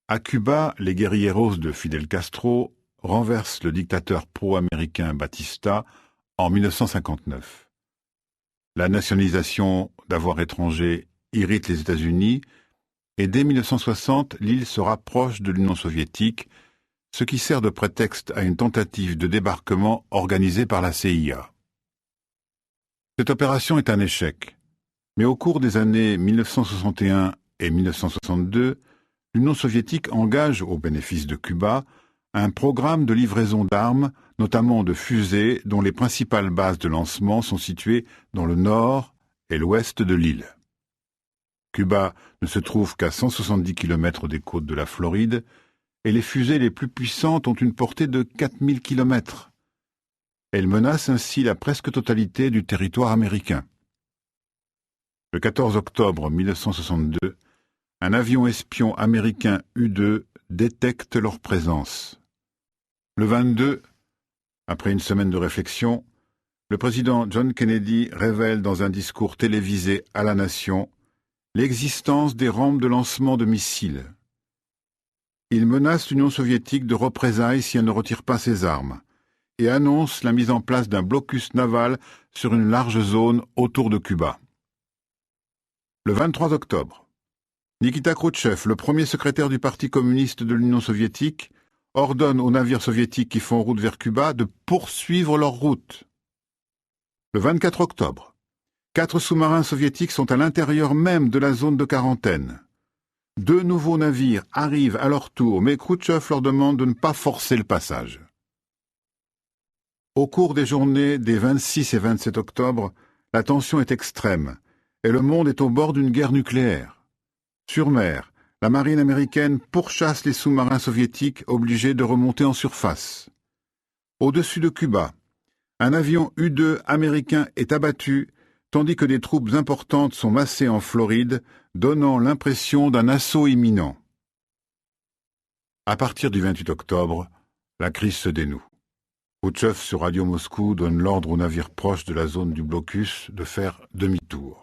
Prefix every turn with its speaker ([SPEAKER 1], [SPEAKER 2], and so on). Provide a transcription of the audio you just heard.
[SPEAKER 1] À Cuba, les guérilleros de Fidel Castro renversent le dictateur pro-américain Batista en 1959. La nationalisation d'avoirs étrangers irrite les États-Unis et dès 1960, l'île se rapproche de l'Union soviétique, ce qui sert de prétexte à une tentative de débarquement organisée par la CIA. Cette opération est un échec, mais au cours des années 1961 et 1962, l'Union soviétique engage, au bénéfice de Cuba, un programme de livraison d'armes, notamment de fusées, dont les principales bases de lancement sont situées dans le nord et l'ouest de l'île. Cuba ne se trouve qu'à 170 km des côtes de la Floride, et les fusées les plus puissantes ont une portée de 4000 km. Elles menacent ainsi la presque totalité du territoire américain. Le 14 octobre 1962, un avion espion américain U-2 détecte leur présence. Le 22, après une semaine de réflexion, le président John Kennedy révèle dans un discours télévisé à la nation l'existence des rampes de lancement de missiles. Il menace l'Union soviétique de représailles si elle ne retire pas ses armes et annonce la mise en place d'un blocus naval sur une large zone autour de Cuba. Le 23 octobre, Nikita Khrouchtchev, le premier secrétaire du Parti communiste de l'Union soviétique, ordonne aux navires soviétiques qui font route vers Cuba de poursuivre leur route. Le 24 octobre, 4 sous-marins soviétiques sont à l'intérieur même de la zone de quarantaine. 2 nouveaux navires arrivent à leur tour, mais Khrouchtchev leur demande de ne pas forcer le passage. Au cours des journées des 26 et 27 octobre, la tension est extrême et le monde est au bord d'une guerre nucléaire. Sur mer, la marine américaine pourchasse les sous-marins soviétiques obligés de remonter en surface. Au-dessus de Cuba, un avion U-2 américain est abattu, tandis que des troupes importantes sont massées en Floride, donnant l'impression d'un assaut imminent. À partir du 28 octobre, la crise se dénoue. Khrouchtchev sur Radio Moscou donne l'ordre aux navires proches de la zone du blocus de faire demi-tour.